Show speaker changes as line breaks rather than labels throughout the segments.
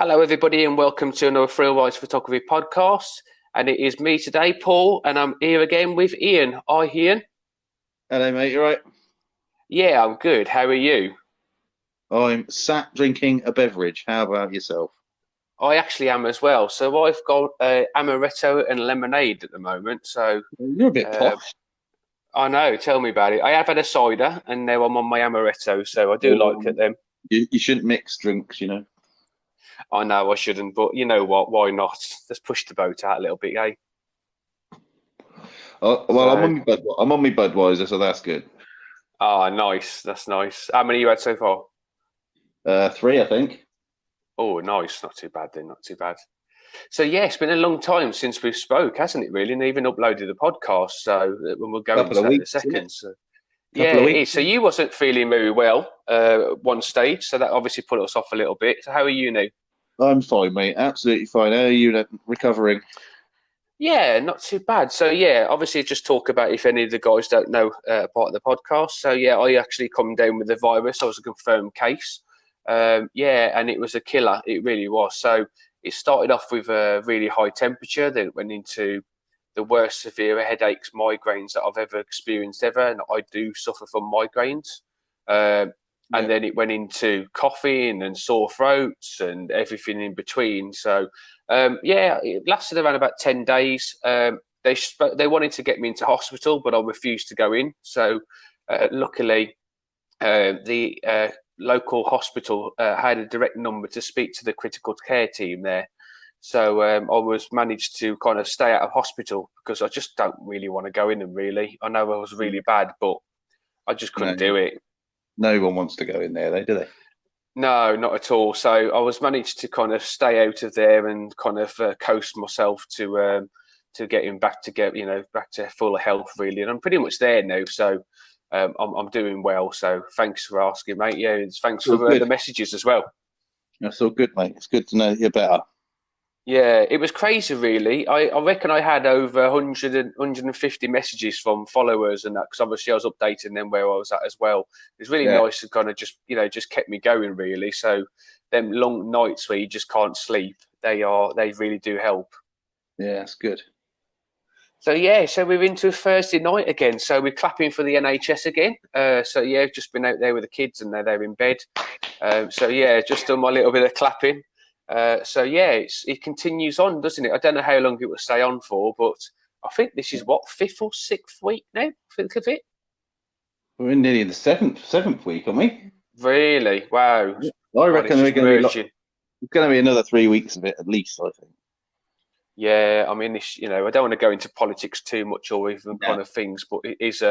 Hello, everybody, and welcome to another Thrillridesphotography podcast. And it is me today, Paul, and I'm here again with Ian. Hi, Ian.
Hello, mate. You right?
Yeah, I'm good. How are you?
I'm sat drinking a beverage. How about yourself?
I actually am as well. So I've got amaretto and lemonade at the moment. So
You're a bit
uh,
posh.
I know. Tell me about it. I have had a cider, and now I'm on my amaretto. So I do like it.
Um,
Them.
you shouldn't mix drinks, you know.
I know I shouldn't, but you know what? Why not? Let's push the boat out a little bit, eh?
Well,
So,
I'm on my Budweiser, so that's good.
nice. That's nice. How many you had so far?
Three, I think.
Oh, nice. Not too bad then. Not too bad. So yeah, it's been a long time since we've spoke, hasn't it? Really, and even uploaded the podcast. So when we'll go
Couple
into
of
that in a
weeks, isn't
second.
it?
So yeah,
Couple of
it
weeks.
is. So you wasn't feeling very well at one stage, so that obviously put us off a little bit. So how are you now?
I'm fine, mate. Absolutely fine. How are you recovering?
Yeah, not too bad. So yeah, obviously just talk about if any of the guys don't know about the podcast. So yeah, I actually come down with the virus. I was a confirmed case. Yeah, and it was a killer. It really was. So it started off with a really high temperature, then it went into the worst severe headaches, migraines that I've ever experienced ever, and I do suffer from migraines. Um, and
Yeah.
then it went into coughing and sore throats and everything in between. So yeah, it lasted around about 10 days. They wanted to get me into hospital, but I refused to go in. So luckily, the local hospital had a direct number to speak to the critical care team there. So I was managed to kind of stay out of hospital because I just don't really want to go in them. Really, I know I was really bad, but I just
No,
couldn't do it.
no one wants to go in there, though, do they?
No, not at all. So I was managed to kind of stay out of there and kind of coast myself to getting back to back to full health really, and I'm pretty much there now. So I'm doing well. So thanks for asking, mate. Yeah, thanks
All
for the
good.
messages as well.
That's all good, mate. It's good to know that you're better.
Yeah, it was crazy, really. I reckon I had over 150 messages from followers and that, because obviously I was updating them where I was at as well. It was really
Yeah.
nice to kind of just kept me going, really. So them long nights where you just can't sleep, they really do help.
Yeah, that's good.
So yeah, so we're into Thursday night again. So we're clapping for the NHS again. So yeah, just been out there with the kids and they're in bed. So yeah, just done my little bit of clapping. So yeah, it continues on, doesn't it? I don't know how long it will stay on for, but I think this is what, fifth or sixth week now. Think of it.
We're in nearly the seventh week, aren't we?
Really? Wow.
Yeah. I
God,
reckon
it's
we're
just
going to be
merging.
it's going to be another 3 weeks of it at least, I think.
Yeah, I mean, I don't want to go into politics too much or even
Yeah.
kind of things, but it is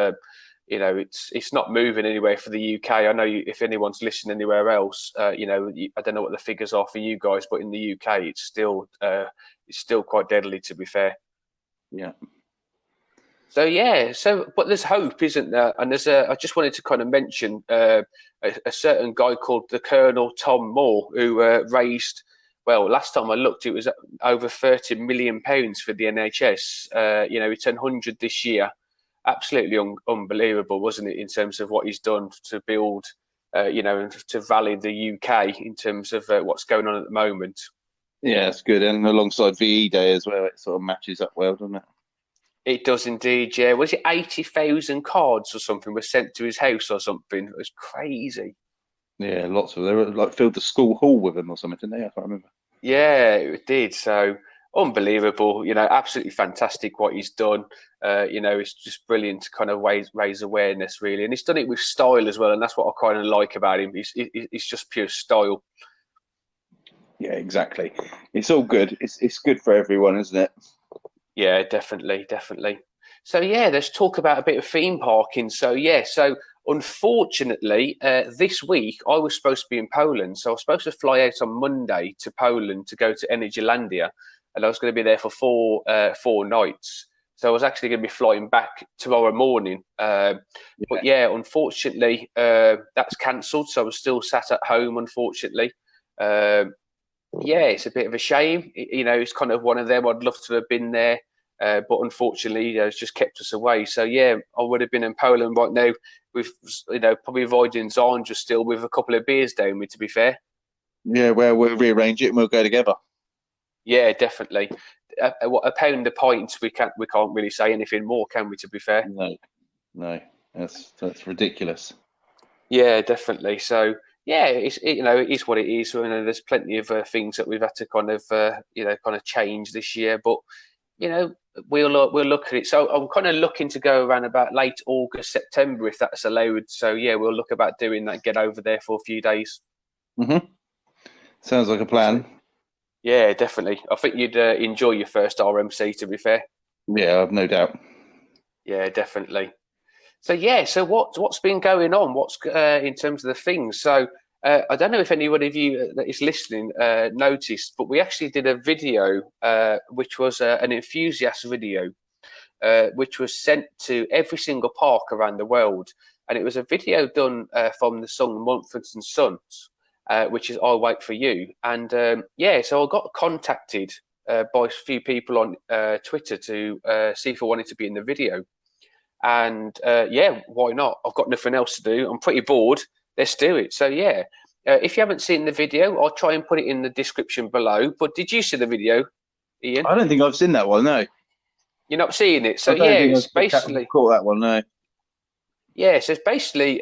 it's not moving anywhere for the UK. I know if anyone's listening anywhere else, I don't know what the figures are for you guys, but in the UK, it's still quite deadly, to be fair.
Yeah.
So yeah, but there's hope, isn't there? And I just wanted to kind of mention a certain guy called the Colonel Tom Moore who raised. Well, last time I looked, it was over £30 million for the NHS. He turned 100 this year. Absolutely unbelievable, wasn't it? In terms of what he's done to build, and to rally the UK in terms of what's going on at the moment.
Yeah, it's good. And alongside VE Day as well, it sort of matches up well, doesn't it?
It does indeed, yeah. Was it 80,000 cards or something were sent to his house or something? It was crazy.
Yeah, lots of them. They were like filled the school hall with them or something, didn't they? I can't remember.
Yeah, it did. So unbelievable, absolutely fantastic what he's done. It's just brilliant to kind of raise awareness, really. And he's done it with style as well. And that's what I kind of like about him. He's just pure style.
Yeah, exactly. It's all good. It's good for everyone, isn't it?
Yeah, definitely, definitely. So yeah, let's talk about a bit of theme parking. So yeah, so unfortunately, this week I was supposed to be in Poland. So I was supposed to fly out on Monday to Poland to go to Energylandia, and I was going to be there for four nights. So I was actually going to be flying back tomorrow morning. But
Yeah.
yeah, unfortunately, that's cancelled. So I was still sat at home, unfortunately. Um, yeah, it's a bit of a shame. It's kind of one of them. I'd love to have been there, but unfortunately, it's just kept us away. So yeah, I would have been in Poland right now with, probably avoiding Zanja still with a couple of beers down me. To be fair.
Yeah, well, we'll rearrange it and we'll go together.
Yeah, definitely. What, a pound a pint? We can't really say anything more, can we? To be fair.
No, no, that's ridiculous.
Yeah, definitely. So yeah, it is what it is. There's plenty of things that we've had to kind of kind of change this year, but you know we'll look at it. So I'm kind of looking to go around about late August, September, if that's allowed. So yeah, we'll look about doing that. Get over there for a few days.
Hmm. Sounds like a
So
plan.
yeah, definitely. I think you'd enjoy your first RMC. To be fair.
Yeah, I've no doubt.
Yeah, definitely. So yeah, so what's been going on? What's in terms of the things? So I don't know if anyone of you that is listening noticed, but we actually did a video, which was an enthusiast video, which was sent to every single park around the world, and it was a video done from the song Mumford and Sons, which is "I'll Wait for You," and yeah, so I got contacted by a few people on Twitter to see if I wanted to be in the video. And yeah, why not? I've got nothing else to do. I'm pretty bored. Let's do it. So yeah, if you haven't seen the video, I'll try and put it in the description below. But did you see the video, Ian?
I don't think I've seen that one. No,
You're not seeing it. So
I don't
yeah,
think
it's
I've
basically
caught that one. No.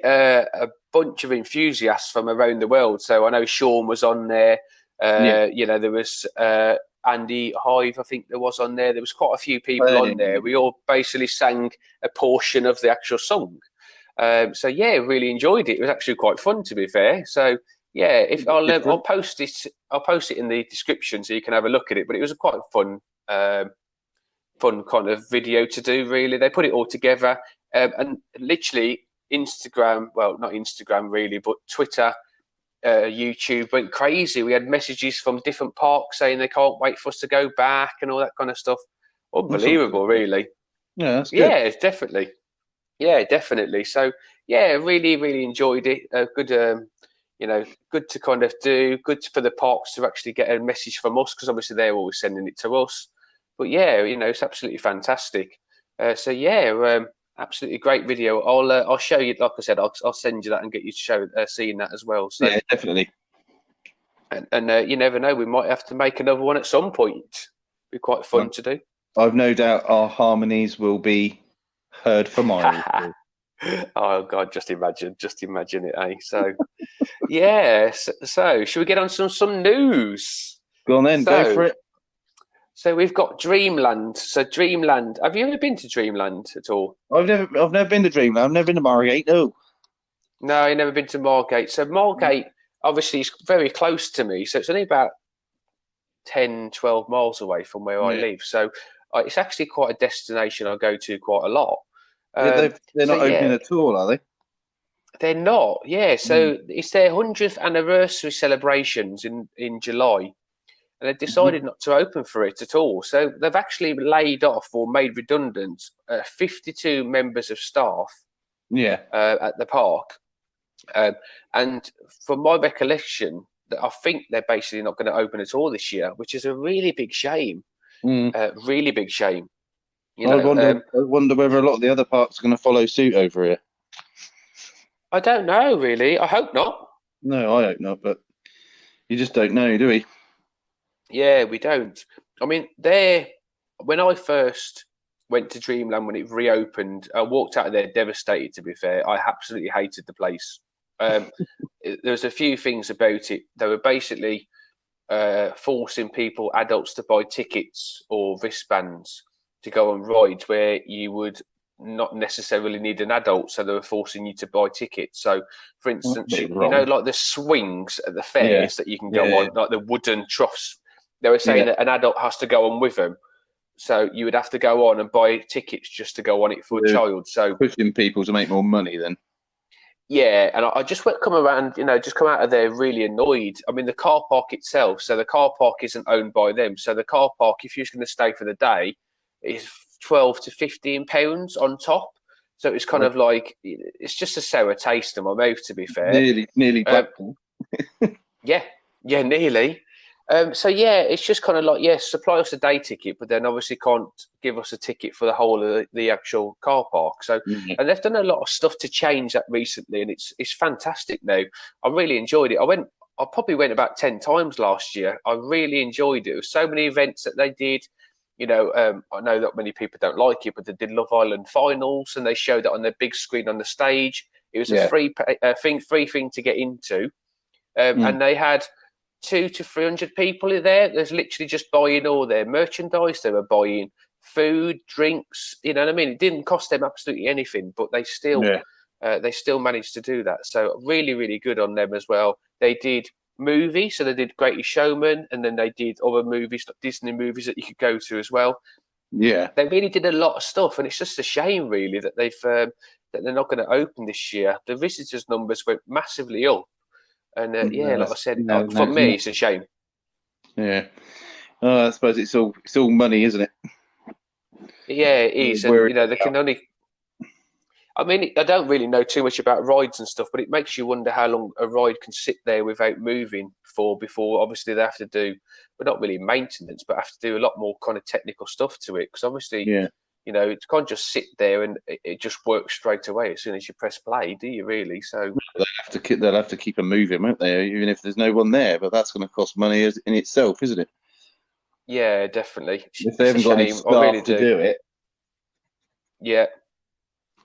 a bunch of enthusiasts from around the world. So I know Sean was on there.
Yeah.
There was Andy Hive, I think there was on there. There was quite a few people
Yeah.
on there. We all basically sang a portion of the actual song. So yeah, really enjoyed it. It was actually quite fun, to be fair. So yeah, if I'll post it, I'll post it in the description so you can have a look at it. But it was a quite fun kind of video to do. Really, they put it all together, and literally Instagram. Well, not Instagram really, but Twitter. YouTube went crazy. We had messages from different parks saying they can't wait for us to go back and all that kind of stuff. Unbelievable, really.
Yeah, that's good.
Yeah, definitely. Yeah, definitely. So yeah, really, really enjoyed it. Good, good to kind of do. Good for the parks to actually get a message from us because obviously they're always sending it to us. But yeah, it's absolutely fantastic. So yeah, absolutely great video. I'll show you. Like I said, I'll send you that and get you to show seeing that as well. So
Yeah, definitely.
and you never know, we might have to make another one at some point. Be quite fun to do.
I've no doubt our harmonies will be heard for miles.
Oh God, just imagine it, eh? So, yeah. So, should we get on some news?
Go on then, go for it.
So we've got Dreamland. So Dreamland. Have you ever been to Dreamland at all?
I've never been to Dreamland. I've never been to Margate. No.
No, I've never been to Margate. So Margate, obviously, is very close to me. So it's only about 10, 12 miles away from where I live. So it's actually quite a destination I go to quite a lot.
They're not opening at all, are they?
They're not, yeah. So it's their 100th anniversary celebrations in July, and they've decided not to open for it at all. So they've actually laid off or made redundant 52 members of staff at the park. And from my recollection, I think they're basically not going to open at all this year, which is a really big shame. Really big shame.
I wonder whether a lot of the other parks are going to follow suit over here.
I don't know, really. I hope not.
No, I hope not, but you just don't know, do we?
Yeah, we don't. I mean, when I first went to Dreamland when it reopened, I walked out of there devastated, to be fair. I absolutely hated the place. There was a few things about it. They were basically forcing adults to buy tickets or wristbands to go on rides where you would not necessarily need an adult, so they were forcing you to buy tickets. So, for instance, like the swings at the fairs that you can go on, like the wooden troughs, they were saying that an adult has to go on with them. So you would have to go on and buy tickets just to go on it for a child. So
pushing people to make more money then.
Yeah, and I just come around, just come out of there really annoyed. I mean, the car park itself, so the car park isn't owned by them. So the car park, if you're just going to stay for the day, is £12 to £15 on top. So it's kind of like, it's just a sour taste in my mouth, to be fair.
Nearly Blackpool.
Yeah, nearly. So yeah, it's just kind of like, supply us a day ticket, but then obviously can't give us a ticket for the whole of the actual car park. So, and they've done a lot of stuff to change that recently, and it's fantastic now. I really enjoyed it. I went I probably went about 10 times last year. I really enjoyed it. There were so many events that they did. I know that many people don't like it, but they did Love Island finals, and they showed it on their big screen on the stage. It was a
Yeah.
free thing to get into, and they had 200 to 300 people in there. There's literally just buying all their merchandise. They were buying food, drinks. You know what I mean? It didn't cost them absolutely anything, but they still managed to do that. So really, really good on them as well. They did movies, so they did Greatest Showman, and then they did other movies, like Disney movies that you could go to as well.
Yeah,
they really did a lot of stuff, and it's just a shame, really, that that they're not going to open this year. The visitors' numbers went massively up, and like I said, for me, it's a shame.
Yeah, I suppose it's all money, isn't it?
Yeah, it is, and they can only. I mean, I don't really know too much about rides and stuff, but it makes you wonder how long a ride can sit there without moving before obviously they have to do, but not really maintenance, but have to do a lot more kind of technical stuff to it. Because obviously, it can't just sit there and it just works straight away as soon as you press play, do you really? So
they'll have to keep them moving, won't they? Even if there's no one there, but that's going to cost money in itself, isn't it?
Yeah, definitely.
If they haven't got any staff to do it.
Yeah.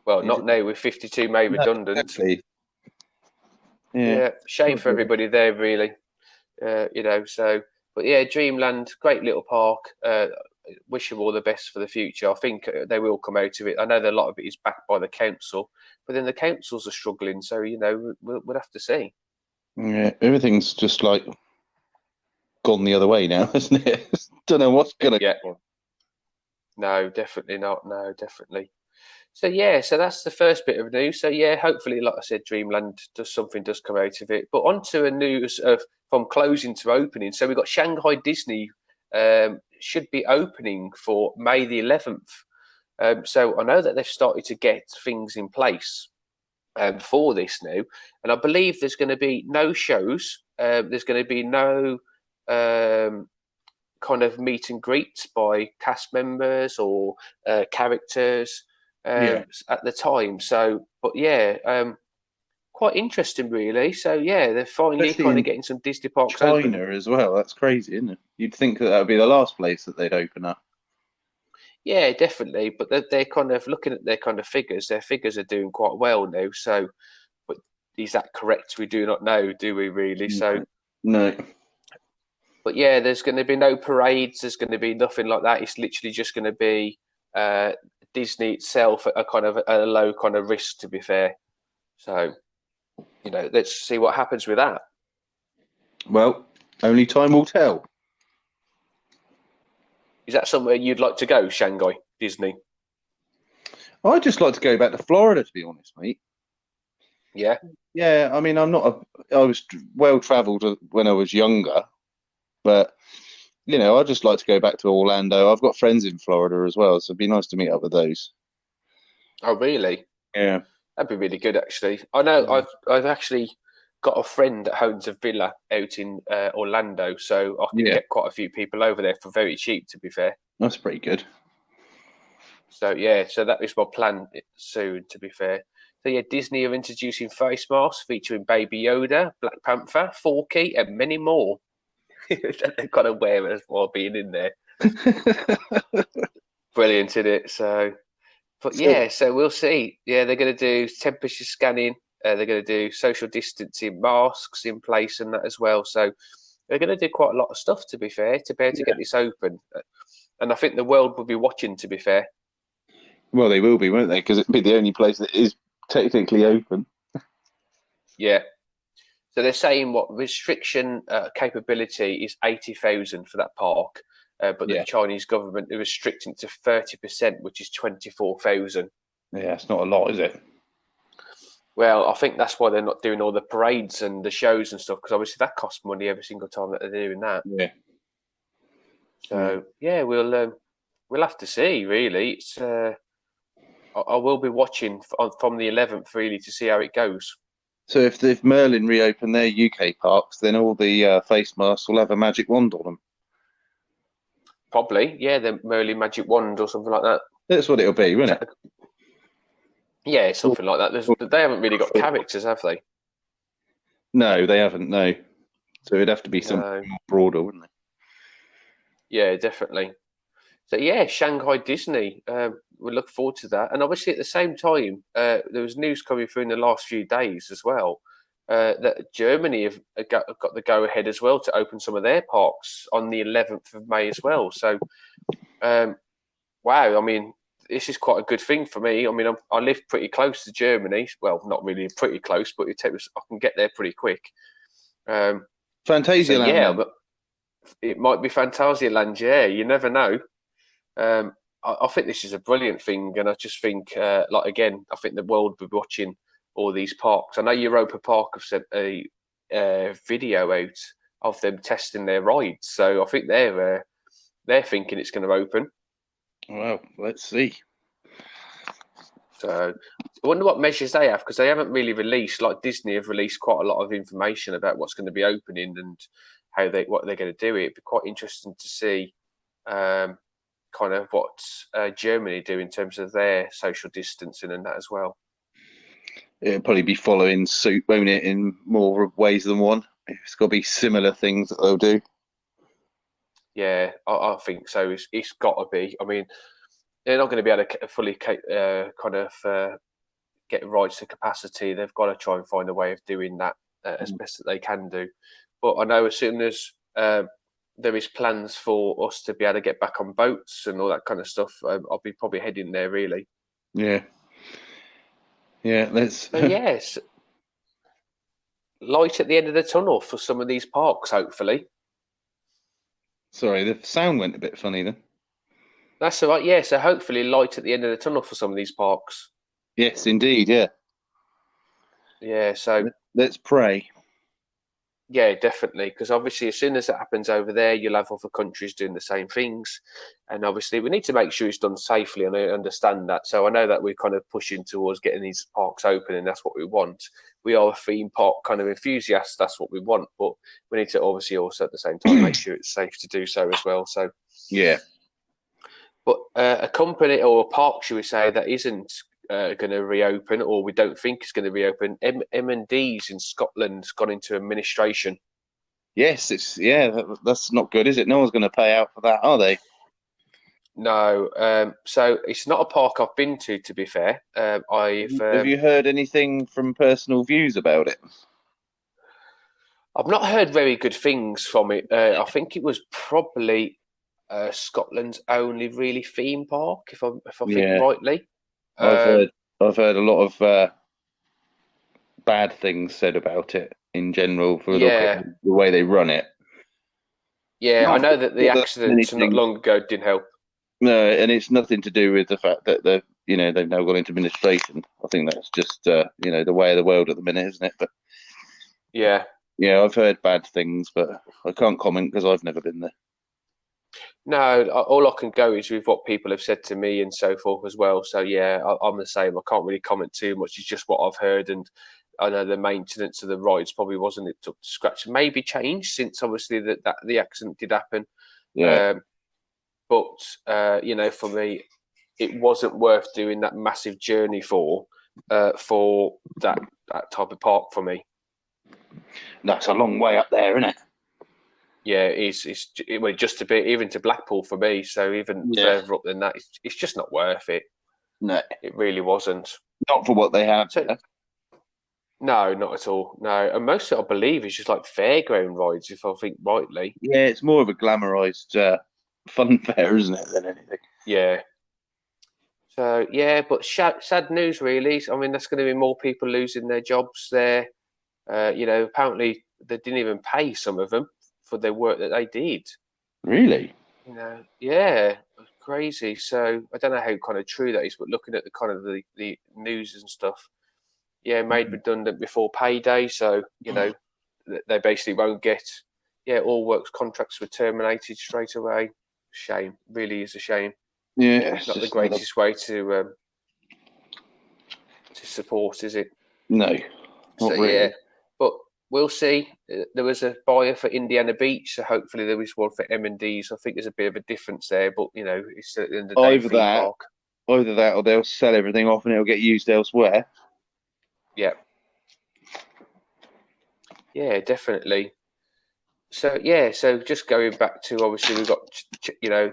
Well, not now with 52 made redundant.
Exactly.
Yeah, shame for everybody there, really. But yeah, Dreamland, great little park. Wish them all the best for the future. I think they will come out of it. I know that a lot of it is backed by the council, but then the councils are struggling. So we'll have to see.
Yeah, everything's just like gone the other way now, isn't it? Don't know what's gonna.
Yeah. No, definitely not. No, definitely. So that's the first bit of news. So hopefully, like I said, Dreamland does come out of it. But on to a news of from closing to opening. So we've got Shanghai Disney should be opening for May the 11th. So I know that they've started to get things in place for this now, and I believe there's going to be no shows. There's going to be no kind of meet and greets by cast members or characters. At the time. So, but quite interesting, really. So, they're finally
Especially
kind of getting some Disney parks
China
open.
as well. That's crazy, isn't it? You'd think that would be the last place that they'd open up.
Yeah, definitely. But they're kind of looking at their kind of figures. Their figures are doing quite well now. So, but is that correct? We do not know, do we really? So,
no.
But there's going to be no parades. There's going to be nothing like that. It's literally just going to be Disney itself at a low kind of risk, to be fair. So, let's see what happens with that.
Well, only time will tell.
Is that somewhere you'd like to go, Shanghai Disney?
I'd just like to go back to Florida, to be honest, mate.
Yeah?
Yeah, I mean, I was well-travelled when I was younger, but I'd just like to go back to Orlando. I've got friends in Florida as well, so it'd be nice to meet up with those.
Oh, really?
Yeah.
That'd be really good, actually. I know I've actually got a friend that owns a villa out in Orlando, so I can get quite a few people over there for very cheap, to be fair.
That's pretty good.
So, so that is my plan soon, to be fair. So, Disney are introducing face masks featuring Baby Yoda, Black Panther, Forky, and many more. They've got to wear it as well, being in there. Brilliant, isn't it? So, but so we'll see. Yeah, they're going to do temperature scanning. They're going to do social distancing, masks in place, and that as well. So they're going to do quite a lot of stuff, to be fair, to be able to get this open. And I think the world will be watching, to be fair.
Well, they will be, won't they? Because it'll be the only place that is technically open.
Yeah. So they're saying what restriction capability is 80,000 for that park, but the Chinese government are restricting it to 30%, which is 24,000.
Yeah, it's not a lot, is it?
Well, I think that's why they're not doing all the parades and the shows and stuff, because obviously that costs money every single time that they're doing that.
Yeah.
So we'll have to see. Really, it's I will be watching from the 11th really to see how it goes.
So if Merlin reopen their UK parks, then all the face masks will have a magic wand on them.
Probably, the Merlin magic wand or something like that.
That's what it'll be, won't it?
Yeah, something like that. They haven't really got characters, have they?
No, they haven't. No. So it'd have to be something
No.
more broader, wouldn't it?
Yeah, definitely. So yeah, Shanghai Disney. We look forward to that. And obviously, at the same time, there was news coming through in the last few days as well that Germany have got the go ahead as well to open some of their parks on the 11th of May as well. So, um, wow, I mean, this is quite a good thing for me. I mean, I live pretty close to Germany. Well, not really pretty close, but I can get there pretty quick. Um, so
Fantasia Land
yeah,
then.
but it might be Phantasialand. Yeah, you never know. I think this is a brilliant thing, and I just think, like again, I think the world will be watching all these parks. I know Europa Park have sent a video out of them testing their rides, so I think they're thinking it's going to open.
Well, let's see.
So I wonder what measures they have because they haven't really released, like Disney have released quite a lot of information about what's going to be opening and what they're going to do. It'd be quite interesting to see. Kind of what Germany do in terms of their social distancing and that as well.
It'll probably be following suit, won't it, in more ways than one? It's got to be similar things that they'll do.
Yeah, I think so. It's got to be. I mean, they're not going to be able to fully get rides to capacity. They've got to try and find a way of doing that as best that they can do. But I know as soon as there is plans for us to be able to get back on boats and all that kind of stuff, I'll be probably heading there really.
Yeah. Yeah, let's.
So yes, light at the end of the tunnel for some of these parks, hopefully.
Sorry, the sound went a bit funny then.
That's all right. Yeah, so hopefully light at the end of the tunnel for some of these parks.
Yes, indeed. Yeah.
Yeah, so
Let's pray.
yeah, definitely. Because obviously, as soon as that happens over there, you'll have other countries doing the same things. And obviously, we need to make sure it's done safely. And I understand that. So I know that we're kind of pushing towards getting these parks open, and that's what we want. We are a theme park kind of enthusiasts. That's what we want. But we need to obviously also at the same time make sure it's safe to do so as well. So,
Yeah.
but a company or a park, should we say, that isn't going to reopen, or we don't think is going to reopen. M&D's in Scotland's gone into administration.
Yes, that's not good, is it? No one's going to pay out for that, are they?
No, so it's not a park I've been to be fair.
Have you heard anything from personal views about it?
I've not heard very good things from it. I think it was probably Scotland's only really theme park, if I think rightly.
I've heard a lot of bad things said about it in general for the way they run it.
Yeah, I know that the accident not long ago didn't help.
No, and it's nothing to do with the fact that they've now gone into administration. I think that's just the way of the world at the minute, isn't it? But
yeah,
I've heard bad things, but I can't comment because I've never been there.
No, all I can go is with what people have said to me and so forth as well. So yeah, I'm the same. I can't really comment too much. It's just what I've heard, and I know the maintenance of the rides probably wasn't up to scratch. Maybe changed since obviously that the accident did happen.
Yeah.
But for me, it wasn't worth doing that massive journey for that type of park for me.
That's a long way up there, isn't it?
Yeah, it's just a bit even to Blackpool for me. So even further up than that, it's just not worth it.
No,
it really wasn't.
Not for what they have.
So, no, not at all. No, and most of it, I believe, is just like fairground rides, if I think rightly.
Yeah, it's more of a glamorized fun fair, isn't it, than anything?
Yeah. So yeah, but sad news, really. I mean, there's going to be more people losing their jobs there. Apparently they didn't even pay some of them for their work that they did.
Really?
Yeah, crazy. So I don't know how kind of true that is, but looking at the kind of the news and stuff, made redundant before payday. So they basically won't get. Yeah, all works contracts were terminated straight away. Shame, really is a shame.
Yeah,
it's not the greatest way to support, is it?
No.
So really. Yeah, but we'll see. There was a buyer for Indiana Beach, so hopefully there is one for M&D's. I think there's a bit of a difference there, but it's at the end of the day,
either that, or they'll sell everything off and it'll get used elsewhere.
Yeah. Yeah, definitely. So yeah, so just going back to obviously we've got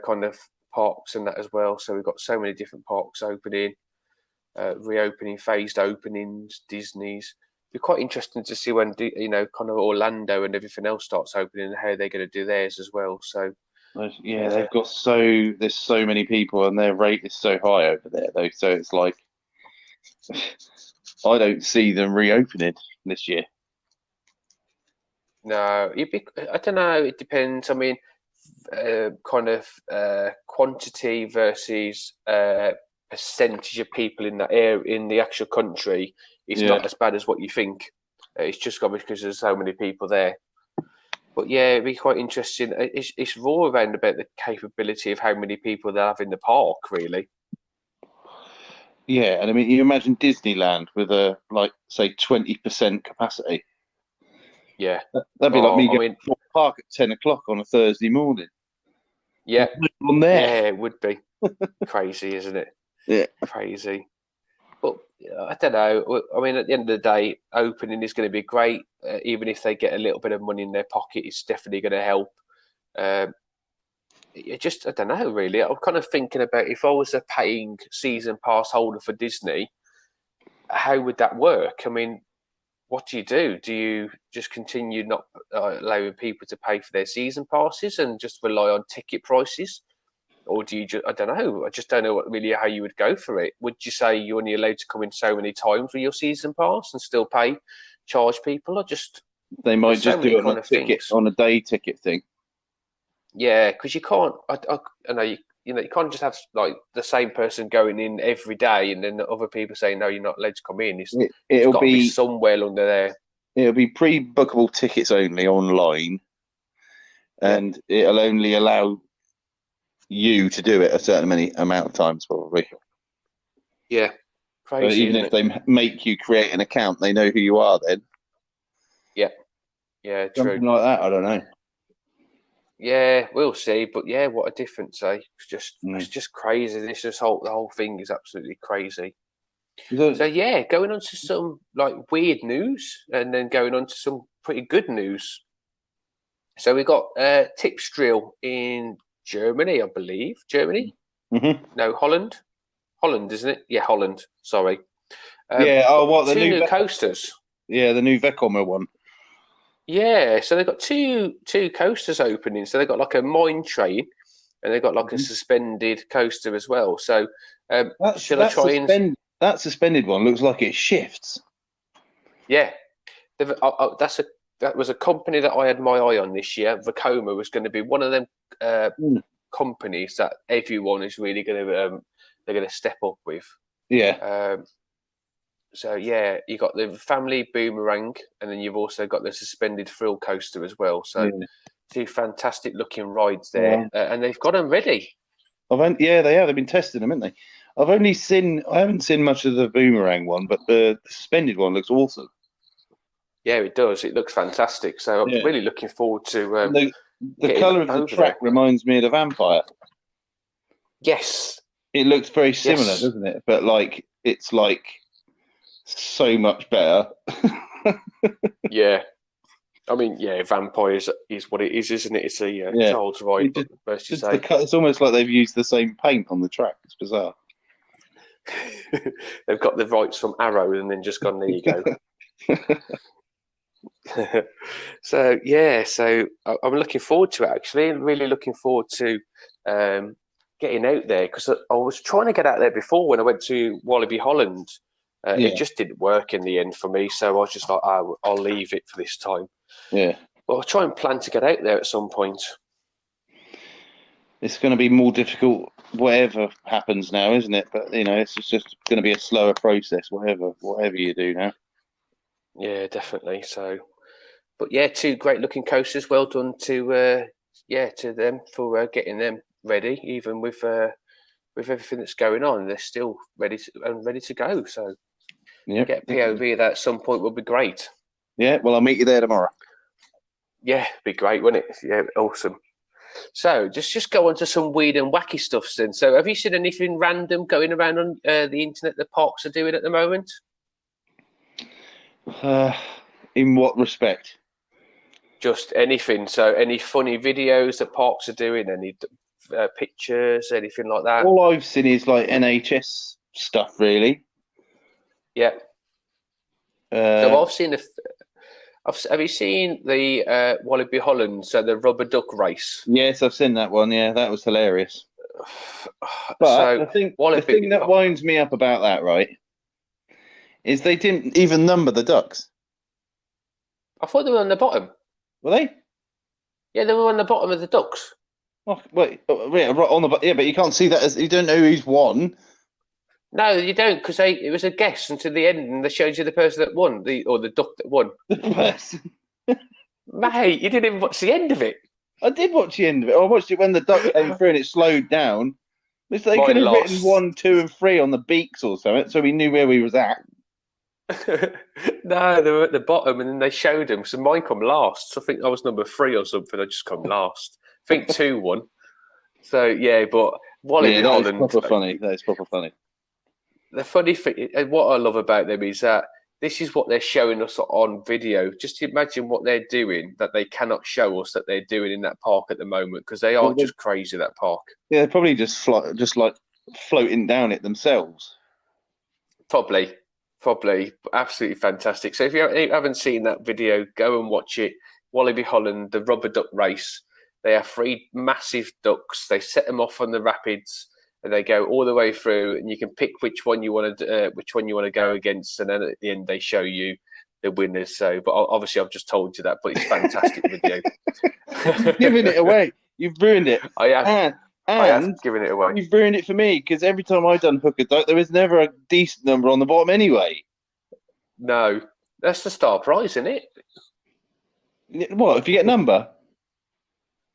kind of parks and that as well. So we've got so many different parks opening, reopening, phased openings, Disney's. Be quite interesting to see when kind of Orlando and everything else starts opening and how they're going to do theirs as well. So
Yeah, they've got there's so many people and their rate is so high over there though. So it's like I don't see them reopening this year.
no, I don't know. It depends. I mean, kind of quantity versus percentage of people in that area in the actual country is
Yeah.
not as bad as what you think. It's just got because there's so many people there. But yeah, it'd be quite interesting. It's raw around about the capability of how many people they have in the park, really.
Yeah, and I mean, you imagine Disneyland with a like say 20% capacity.
Yeah.
That'd be like me
I
going
mean,
to the park at 10 o'clock on a Thursday morning.
yeah,
On there.
yeah, it would be crazy, isn't it?
Yeah.
Crazy. But I don't know. I mean, at the end of the day, opening is going to be great. Even if they get a little bit of money in their pocket, it's definitely going to help. I don't know, really. I'm kind of thinking about if I was a paying season pass holder for Disney, how would that work? I mean, what do you do? Do you just continue not allowing people to pay for their season passes and just rely on ticket prices? Or do you just, I don't know. I just don't know really how you would go for it. Would you say you're only allowed to come in so many times with your season pass and still charge people? Or just,
They might just do it on on a day ticket thing.
Yeah, because you can't, I know, you can't just have like the same person going in every day and then other people saying, no, you're not allowed to come in. It's got to be somewhere under there.
It'll be pre-bookable tickets only online, and it'll only allow you to do it a certain amount of times, probably.
Yeah, crazy.
But even if they make you create an account, they know who you are then.
Yeah,
Something
true.
like that. I don't know.
Yeah, we'll see. But yeah, what a difference, eh? It's just crazy. The whole thing is absolutely crazy. So yeah, going on to some like weird news, and then going on to some pretty good news. So we got Tips Drill in Germany, I believe. Germany?
Mm-hmm.
No, Holland. Holland, isn't it? Yeah, Holland. Sorry.
Yeah. Oh, what the
two new coasters?
Yeah, the new Vekoma one.
Yeah, so they've got two coasters opening. So they've got like a mine train, and they've got like a suspended coaster as well. So
that suspended one looks like it shifts.
Yeah, that was a company that I had my eye on this year. Vekoma was going to be one of them companies that everyone is really going to they're going to step up with.
Yeah.
So yeah, you got the family boomerang, and then you've also got the suspended thrill coaster as well. So two fantastic looking rides there, and they've got them ready.
They have. They've been testing them, haven't they? I haven't seen much of the boomerang one, but the suspended one looks awesome.
Yeah, it does. It looks fantastic. So I'm really looking forward to
the colour of the track reminds me of the Vampire.
Yes,
it looks very similar, doesn't it? But it's so much better.
Yeah. I mean, Vampire is what it is, isn't it? It's a child's ride.
It's almost like they've used the same paint on the track. It's bizarre.
They've got the rights from Arrow and then just gone, there you go. So I'm looking forward to it, actually. Really looking forward to getting out there, because I was trying to get out there before when I went to Wallaby Holland. It just didn't work in the end for me, so I was just like, I'll leave it for this time.
Yeah.
Well, I'll try and plan to get out there at some point.
It's going to be more difficult, whatever happens now, isn't it? But it's just going to be a slower process, whatever you do now.
Yeah, definitely. So, but yeah, two great looking coasters. Well done to them for getting them ready, even with everything that's going on. They're still ready to go. So, get POV of that at some point would be great.
Yeah, well, I'll meet you there tomorrow.
Yeah, be great, wouldn't it? Yeah, awesome. So, just go on to some weird and wacky stuff then. So, have you seen anything random going around on the internet the parks are doing at the moment?
In what respect?
Just anything. So any funny videos that parks are doing, any pictures, anything like that.
All I've seen is like NHS stuff, really.
Yeah. So
Uh,
I've seen have you seen the Wallaby Holland? So the rubber duck race.
yes, I've seen that one. Yeah, that was hilarious. But
So
the thing
Wallaby,
that winds me up about that, right, is they didn't even number the ducks,
I thought they were on the bottom.
were they?
Yeah, they were on the bottom of the ducks.
Oh, wait, yeah, right on the yeah, but you can't see that as you don't know who's won.
No, you don't, because it was a guess until the end, and they showed you the person that won, the duck that won.
The person.
Mate, you didn't even watch the end of it.
I did watch the end of it. I watched it when the duck came through and it slowed down. They could have written 1, 2, and 3 on the beaks or something, so we knew where we was at.
No, they were at the bottom, and then they showed them. So mine come last. So I think I was number 3 or something. I just come last. I think 2 won. So yeah, but Wallaby Holland.
That is proper funny. That is proper funny.
The funny thing, what I love about them is that this is what they're showing us on video. Just imagine what they're doing that they cannot show us that they're doing in that park at the moment, because they are just crazy, that park.
Yeah, they're probably just like floating down it themselves.
Probably. Absolutely fantastic. So if you haven't seen that video, go and watch it. Wallaby Holland, the rubber duck race. They have 3 massive ducks. They set them off on the rapids, and they go all the way through, and you can pick which one you want to go against, and then at the end they show you the winners. So, but obviously I've just told you that, but it's a fantastic video.
You've given it away. You've ruined it.
I have.
And
I have given it away.
You've ruined it for me, because every time I've done hook a duck, there was never a decent number on the bottom anyway.
No, that's the star prize, isn't it?
What if you get a number?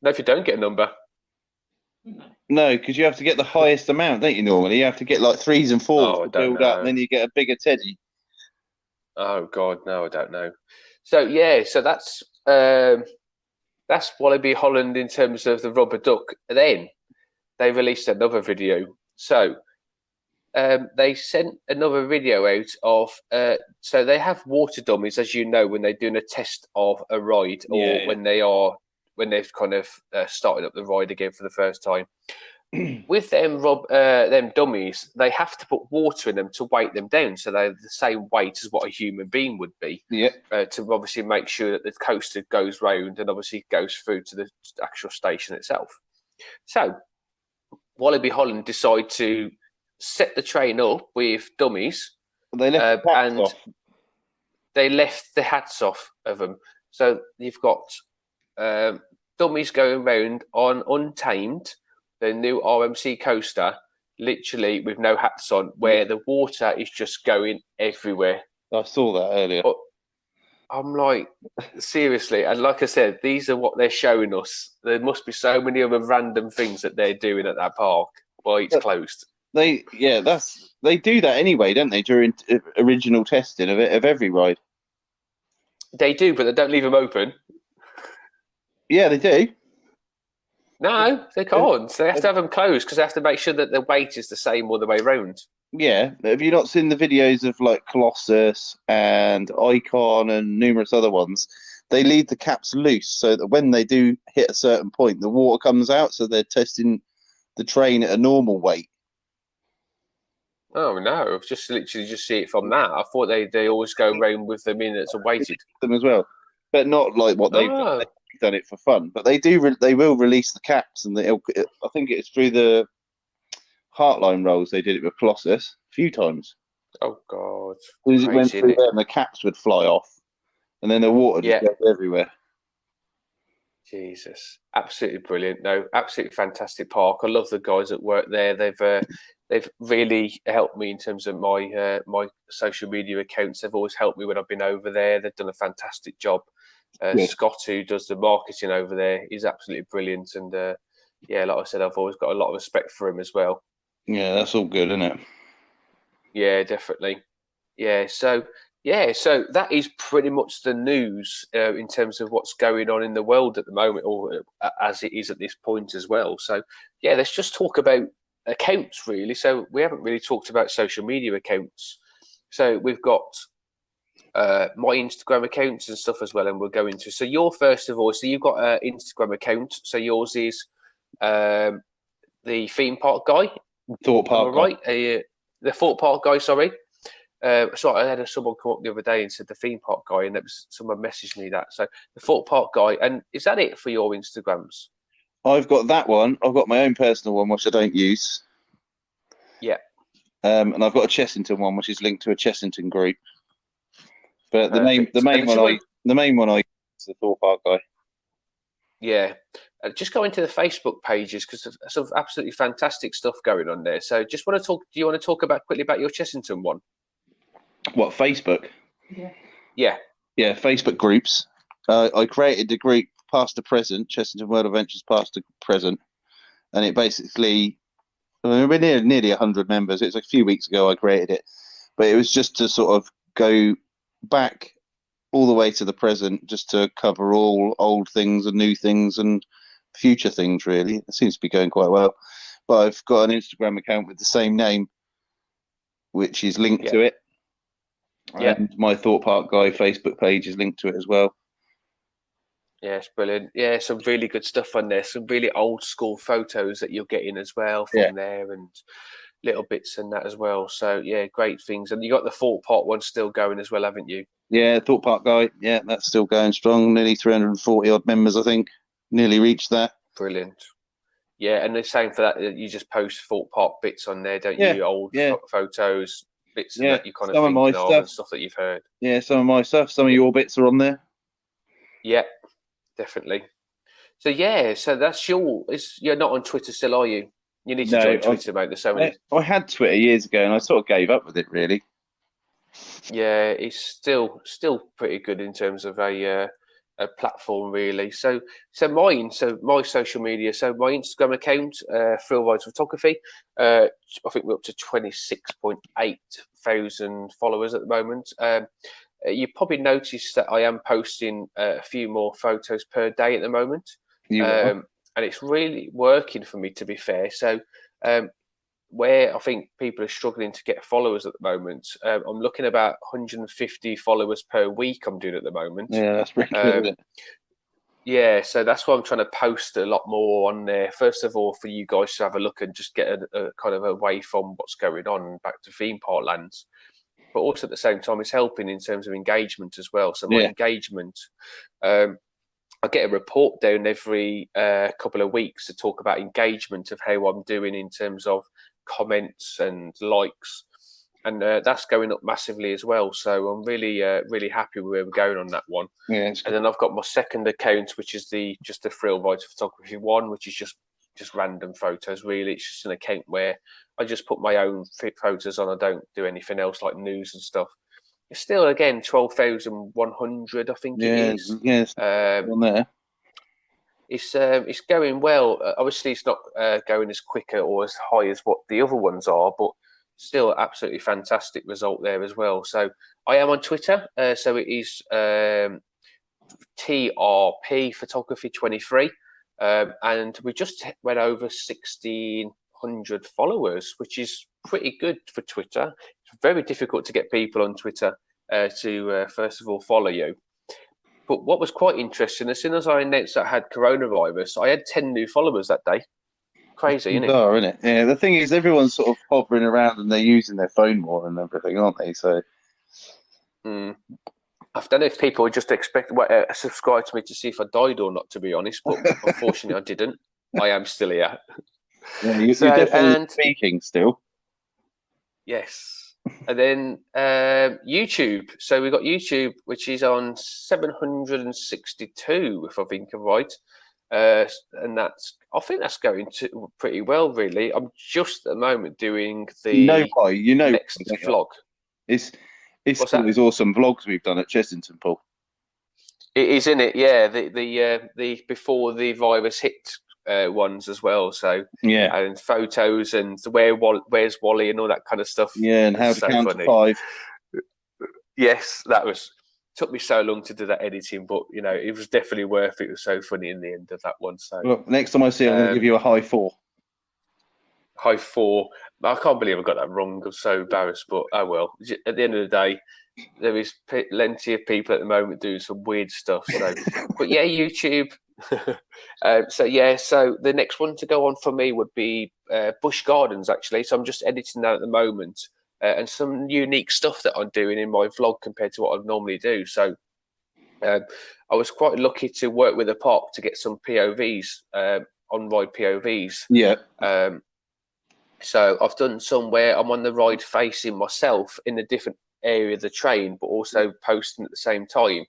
No, if you don't get a number.
No, because you have to get the highest amount, don't you? Normally, you have to get like 3s and 4s to build up, and then you get a bigger teddy.
Oh God, no, I don't know. So yeah, so that's Wallaby Holland in terms of the rubber duck. Then they released another video. So they sent another video out of. So they have water dummies, as you know, when they're doing a test of a ride, or when they've kind of started up the ride again for the first time. With them dummies, they have to put water in them to weight them down, so they're the same weight as what a human being would be.
Yeah.
To obviously make sure that the coaster goes round and obviously goes through to the actual station itself. So Wallaby Holland decide to set the train up with dummies.
They left the hats off.
They left the hats off of them. So you've got dummies going round on Untamed, the new RMC coaster, literally with no hats on, where the water is just going everywhere.
I saw that earlier.
But I'm like, seriously, and like I said, these are what they're showing us. There must be so many other random things that they're doing at that park while it's closed.
They do that anyway, don't they? During original testing of every ride.
They do, but they don't leave them open.
Yeah, they do.
No, they can't. They have to have them closed because they have to make sure that the weight is the same all the way round.
Yeah, have you not seen the videos of like Colossus and Icon and numerous other ones? They leave the caps loose so that when they do hit a certain point, the water comes out. So they're testing the train at a normal weight.
Oh no! I've just literally just see it from that. I thought they always go around with them in as a weighted
them as well, but not like what they've done it for fun. But they do. They will release the caps, and I think it's through the Heartline rolls. They did it with Colossus a few times.
Oh God!
As it went through there, and the caps would fly off, and then the water just goes everywhere.
Jesus, absolutely brilliant! No, absolutely fantastic park. I love the guys that work there. They've really helped me in terms of my my social media accounts. They've always helped me when I've been over there. They've done a fantastic job. Scott, who does the marketing over there, is absolutely brilliant. And like I said, I've always got a lot of respect for him as well.
Yeah, that's all good, isn't it?
Yeah, definitely. Yeah, so that is pretty much the news in terms of what's going on in the world at the moment, or as it is at this point as well. So yeah, let's just talk about accounts really. So we haven't really talked about social media accounts. So we've got my Instagram accounts and stuff as well, and we'll go into. So you're first of all, so you've got an Instagram account. So yours is the theme park guy.
Thought Park
Am I right? The Thought Park guy. Sorry. So I had someone come up the other day and said the theme park guy, and someone messaged me that. So the Thought Park guy, and is that it for your Instagrams?
I've got that one. I've got my own personal one, which I don't use.
Yeah.
And I've got a Chessington one, which is linked to a Chessington group. But the
Perfect.
main one I use is the Thought Park guy.
Yeah. Just go into the Facebook pages because there's some absolutely fantastic stuff going on there. So just want to talk. Do you want to talk quickly about your Chessington one?
What, Facebook?
Yeah.
Yeah, Facebook groups. I created the group Past to Present, Chessington World Adventures Past to Present, and it basically, we're nearly 100 members. It was a few weeks ago I created it, but it was just to sort of go back all the way to the present, just to cover all old things and new things and future things, really. It seems to be going quite well. But I've got an Instagram account with the same name, which is linked to it.
Yeah.
And my Thought Park Guy Facebook page is linked to it as well.
Yeah, it's brilliant. Yeah, some really good stuff on there. Some really old school photos that you're getting as well from there, and little bits and that as well. So yeah, great things. And you got the Thought Park one still going as well, haven't you?
Yeah, Thought Park Guy. Yeah, that's still going strong. Nearly 340 odd members, I think. Nearly reached that.
Brilliant. Yeah, and the same for that. You just post Thought Park bits on there, don't you? Old photos, bits that you kind of think of and stuff that you've heard.
Yeah, some of my stuff. Some of your bits are on there.
Yeah, definitely. So yeah, so that's you're not on Twitter still, are you? You need to join Twitter, mate. There's so many.
I had Twitter years ago, and I sort of gave up with it, really.
Yeah, it's still pretty good in terms of a platform, really. So my social media. So my Instagram account, Thrillridesphotography. I think we're up to 26.8 thousand followers at the moment. You probably noticed that I am posting a few more photos per day at the moment. And it's really working for me, to be fair. So where I think people are struggling to get followers at the moment, I'm looking about 150 followers per week I'm doing at the moment.
Yeah, that's pretty good.
Yeah, so that's why I'm trying to post a lot more on there. First of all, for you guys to have a look and just get a kind of away from what's going on back to theme park lands. But also at the same time, it's helping in terms of engagement as well. So my engagement, I get a report down every couple of weeks to talk about engagement of how I'm doing in terms of comments and likes, and that's going up massively as well. So I'm really happy with where we're going on that one.
Yeah,
and then I've got my second account, which is just the Thrillridesphotography one, which is just random photos. Really, it's just an account where I just put my own photos on. I don't do anything else like news and stuff. It's still, again, 12,100, I think it is.
Yes, on there.
It's going well. Obviously, it's not going as quicker or as high as what the other ones are, but still absolutely fantastic result there as well. So I am on Twitter. So it is TRP Photography 23. And we just went over 1,600 followers, which is pretty good for Twitter. It's very difficult to get people on Twitter to first of all follow you. But what was quite interesting, as soon as I announced that I had coronavirus, I had 10 new followers that day. Crazy, isn't it?
Bizarre, isn't it? Yeah, the thing is, everyone's sort of hovering around and they're using their phone more and everything, aren't they? So,
I don't know if people just subscribe to me to see if I died or not, to be honest, but unfortunately I didn't. I am still here.
Yeah, you're definitely speaking still.
Yes. And then YouTube. So we've got YouTube, which is on 762, if I think I'm right. And I think that's going pretty well, really. I'm just at the moment doing the next vlog.
It's these awesome vlogs we've done at Chessington, Paul.
It is, in it, yeah. The before the virus hit ones as well. So
yeah,
and photos and where's Wally and all that kind of stuff.
Yeah, and how to count to 5.
Yes, took me so long to do that editing, but it was definitely worth it. It was so funny in the end of that one. So
well, next time I see it, I'm going to give you a high 4.
Shanghai 4. I can't believe I got that wrong. I'm so embarrassed, but oh well. At the end of the day, there is plenty of people at the moment doing some weird stuff. So, but yeah, YouTube. So the next one to go on for me would be Busch Gardens, actually. So I'm just editing that at the moment, and some unique stuff that I'm doing in my vlog compared to what I normally do. So I was quite lucky to work with a park to get some POVs, on-ride POVs.
Yeah.
So I've done some where I'm on the ride facing myself in a different area of the train, but also posting at the same time.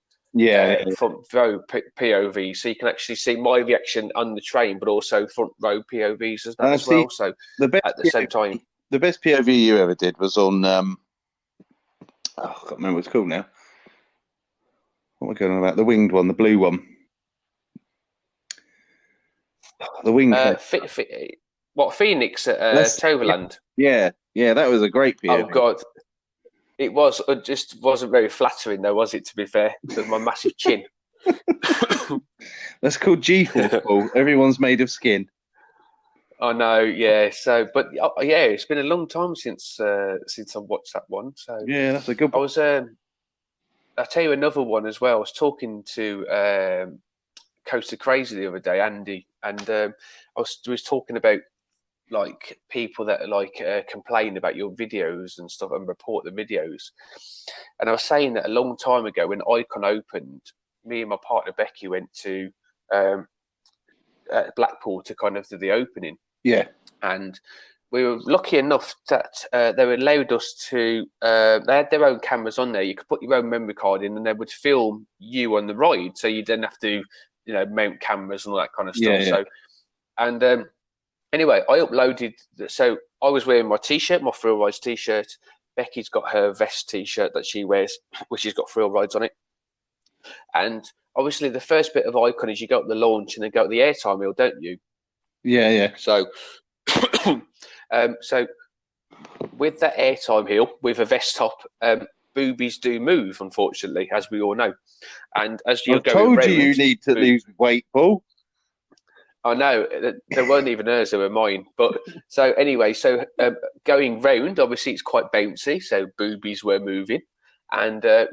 Front row POV, so you can actually see my reaction on the train, but also front row POVs as well. So at the same time,
the best POV you ever did was on I can't remember what it's called now. What am I going on about? The winged one, the blue one, the winged.
What, Phoenix at Toverland?
Yeah, that was a great POV.
Oh God. It was. It just wasn't very flattering, though, was it? To be fair, with my massive chin.
That's called G-force, Paul. Everyone's made of skin.
I know, yeah. So, but yeah, it's been a long time since I watched that one. So
yeah, that's a good one.
I'll tell you another one as well. I was talking to Coaster Crazy the other day, Andy, and I was talking about like people that like complain about your videos and stuff and report the videos. And I was saying that a long time ago when Icon opened, me and my partner Becky went to Blackpool to kind of do the opening.
Yeah.
And we were lucky enough that they allowed us to, they had their own cameras on there. You could put your own memory card in and they would film you on the ride. So you didn't have to, mount cameras and all that kind of stuff.
Yeah.
So, and anyway, I uploaded. So I was wearing my T-shirt, my Thrill Rides T-shirt. Becky's got her vest T-shirt that she wears, which has got Thrill Rides on it. And obviously, the first bit of Icon is you go up the launch and then go up the airtime hill, don't you?
Yeah.
So, so with that airtime hill, with a vest top, boobies do move, unfortunately, as we all know. And as you're going
told
round,
you need to lose weight, Paul.
I know, they weren't even hers, they were mine. But so anyway, going round, obviously it's quite bouncy, so boobies were moving. And I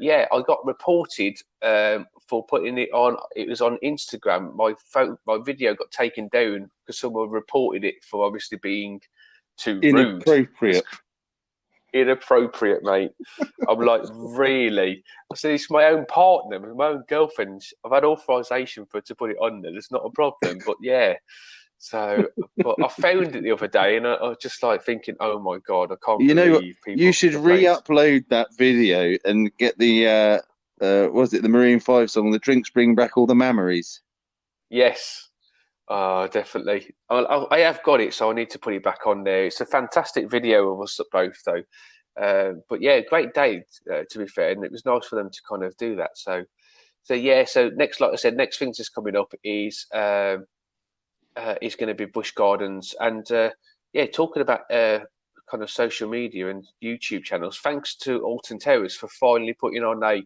got reported for putting it on. It was on Instagram. My video got taken down because someone reported it for obviously being too
inappropriate.
Inappropriate, mate. I'm like, really? I said, it's my own partner, my own girlfriend. I've had authorization to put it on there. There's not a problem. But yeah. So, but I found it the other day, and I was just like thinking, "Oh my God, I can't believe people."
You should re-upload that video and get the was it the Maroon 5 song, "The Drinks Bring Back All the Memories"?
Yes, definitely. I have got it, so I need to put it back on there. It's a fantastic video of us both, though. But yeah, great day to be fair, and it was nice for them to kind of do that. So yeah. So next, like I said, next things that's coming up is going to be Busch Gardens, and talking about kind of social media and YouTube channels. Thanks to Alton Terrace for finally putting on a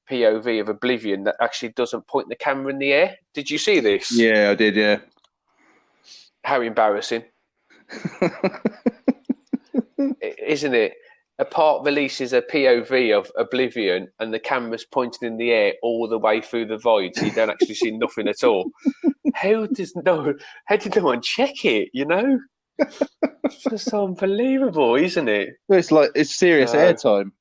POV of Oblivion that actually doesn't point the camera in the air. Did you see this?
Yeah, I did. Yeah.
How embarrassing, isn't it? A park releases a POV of Oblivion and the camera's pointing in the air all the way through the void, so you don't actually see nothing at all. How did no one check it? It's just unbelievable, isn't it?
It's serious airtime.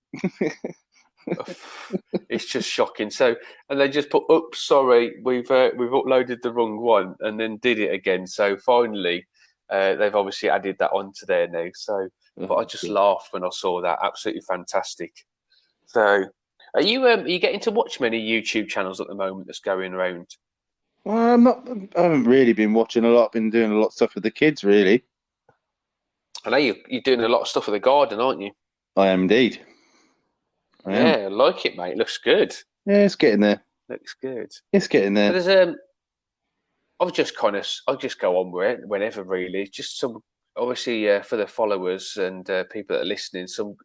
It's just shocking. So, and they just put, "Oops, sorry, we've uploaded the wrong one," and then did it again. So finally, they've obviously added that onto there now. So, but I just laughed when I saw that. Absolutely fantastic. So, are you getting to watch many YouTube channels at the moment that's going around?
Well, I haven't really been watching a lot. I've been doing a lot of stuff with the kids, really.
I know you're doing a lot of stuff with the garden, aren't you?
I am indeed.
I like it, mate. It looks good.
Yeah, it's getting there.
Looks good.
It's getting there.
There's I'll just go on with it whenever, really. Just some, obviously, for the followers and people that are listening, some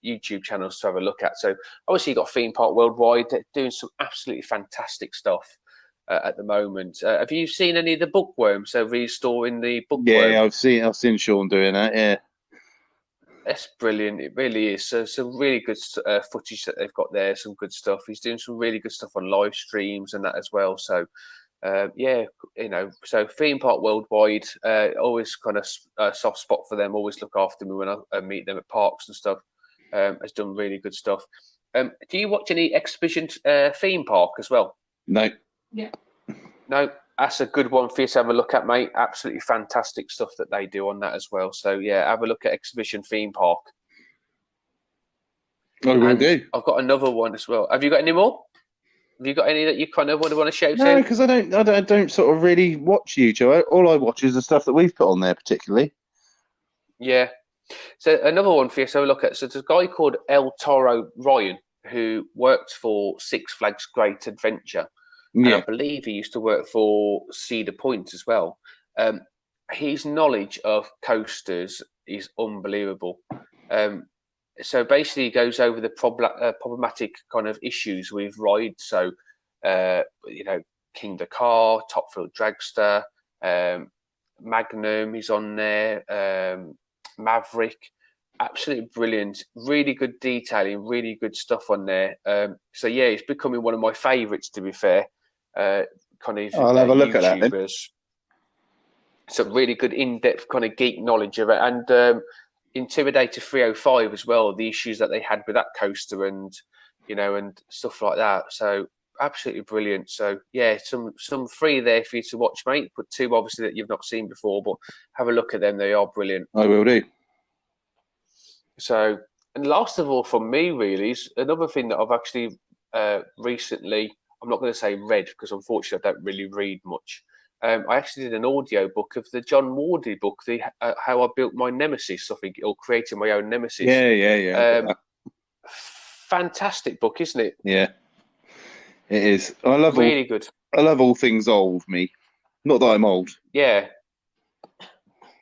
YouTube channels to have a look at. So obviously, you've got Theme Park Worldwide. They're doing some absolutely fantastic stuff. at the moment. Have you seen any of the bookworms? So restoring the bookworm.
Yeah, I've seen Sean doing that. Yeah.
That's brilliant. It really is. So some really good footage that they've got there. Some good stuff. He's doing some really good stuff on live streams and that as well. So yeah, so theme park worldwide, always kind of a soft spot for them. Always look after me when I meet them at parks and stuff. Has done really good stuff. Do you watch any exhibition theme park as well?
No.
Yeah.
No, that's a good one for you to have a look at, mate. Absolutely fantastic stuff that they do on that as well. So yeah, have a look at exhibition theme park.
I will do.
I've got another one as well. Have you got any more? Have you got any that you kind of want to shout
No,
out?
because I don't sort of really watch YouTube. All I watch is the stuff that we've put on there, particularly.
Yeah. So another one for you to have a look at. So there's a guy called El Toro Ryan who worked for Six Flags Great Adventure. And
Yeah.
I believe he used to work for Cedar Point as well. His knowledge of coasters is unbelievable. So basically, he goes over the problematic kind of issues with rides. So, King the Car, Top Thrill Dragster, Magnum, he's on there, Maverick. Absolutely brilliant. Really good detailing, really good stuff on there. So, yeah, he's becoming one of my favourites, to be fair. I'll
have a look at that then.
Some really good in-depth kind of geek knowledge of it. And Intimidator 305 as well, the issues that they had with that coaster and stuff like that. So absolutely brilliant. So yeah, some free there for you to watch, mate. But two obviously that you've not seen before, but have a look at them. They are brilliant.
I will do.
So, and last of all from me really is another thing that I've actually recently, I'm not going to say read because unfortunately I don't really read much. I actually did an audio book of the John Wardy book, the How I Built My Nemesis, I think, or Creating My Own Nemesis.
Yeah.
Fantastic book, isn't it?
Yeah, it is. I love
really good.
I love all things old. Me, not that I'm old.
Yeah,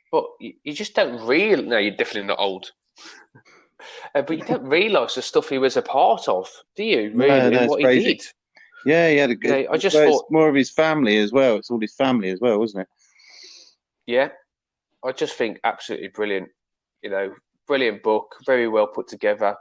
but you just don't really. No, you're definitely not old. But you don't realise the stuff he was a part of, do you? Really,
no,
what
crazy.
he did.
Yeah, he had a good.
I just thought
it's more of his family as well. It's all his family as well, isn't it?
Yeah, I just think absolutely brilliant. Brilliant book, very well put together.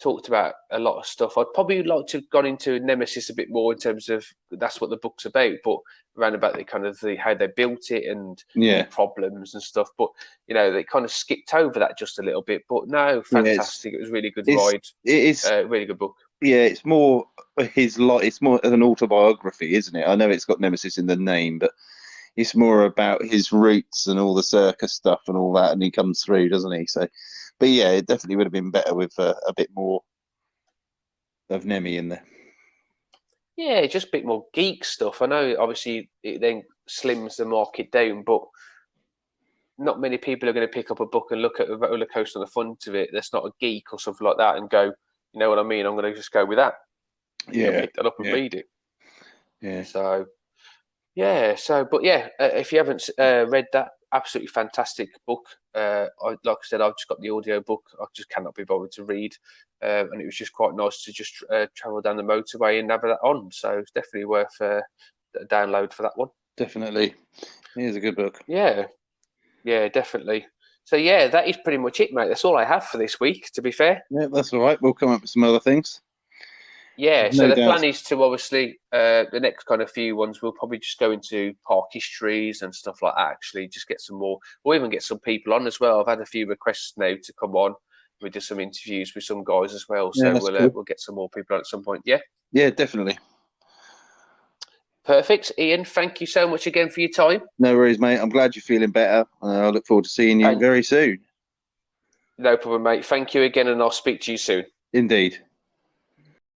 Talked about a lot of stuff. I'd probably like to have gone into Nemesis a bit more in terms of that's what the book's about, but around about the kind of how they built it and problems and stuff. But they kind of skipped over that just a little bit. But no, fantastic. It was a really good ride.
It is
a really good book.
Yeah, it's more his life. It's more of an autobiography, isn't it? I know it's got Nemesis in the name, but it's more about his roots and all the circus stuff and all that, and he comes through, doesn't he? So, but yeah, it definitely would have been better with a bit more of Nemi in there.
Yeah, just a bit more geek stuff. I know, obviously, it then slims the market down, but not many people are going to pick up a book and look at a roller coaster on the front of it that's not a geek or something like that and go, you know what I mean? I'm going to just go with that.
Yeah.
Pick that up and read it.
Yeah.
So, yeah. So, but yeah, if you haven't read that, absolutely fantastic book. Like I said, I've just got the audio book. I just cannot be bothered to read. And it was just quite nice to just travel down the motorway and have that on. So it's definitely worth a download for that one.
Definitely. It is a good book.
Yeah. Yeah, definitely. So, yeah, that is pretty much it, mate. That's all I have for this week, to be fair.
Yeah, that's all right. We'll come up with some other things.
Yeah, so the plan is to obviously, the next kind of few ones, we'll probably just go into park histories and stuff like that, actually, just get some more, or even get some people on as well. I've had a few requests now to come on. We do some interviews with some guys as well, so we'll get some more people on at some point, yeah?
Yeah, definitely.
Perfect. Ian, thank you so much again for your time.
No worries, mate. I'm glad you're feeling better. I look forward to seeing you very soon.
No problem, mate. Thank you again, and I'll speak to you soon.
Indeed.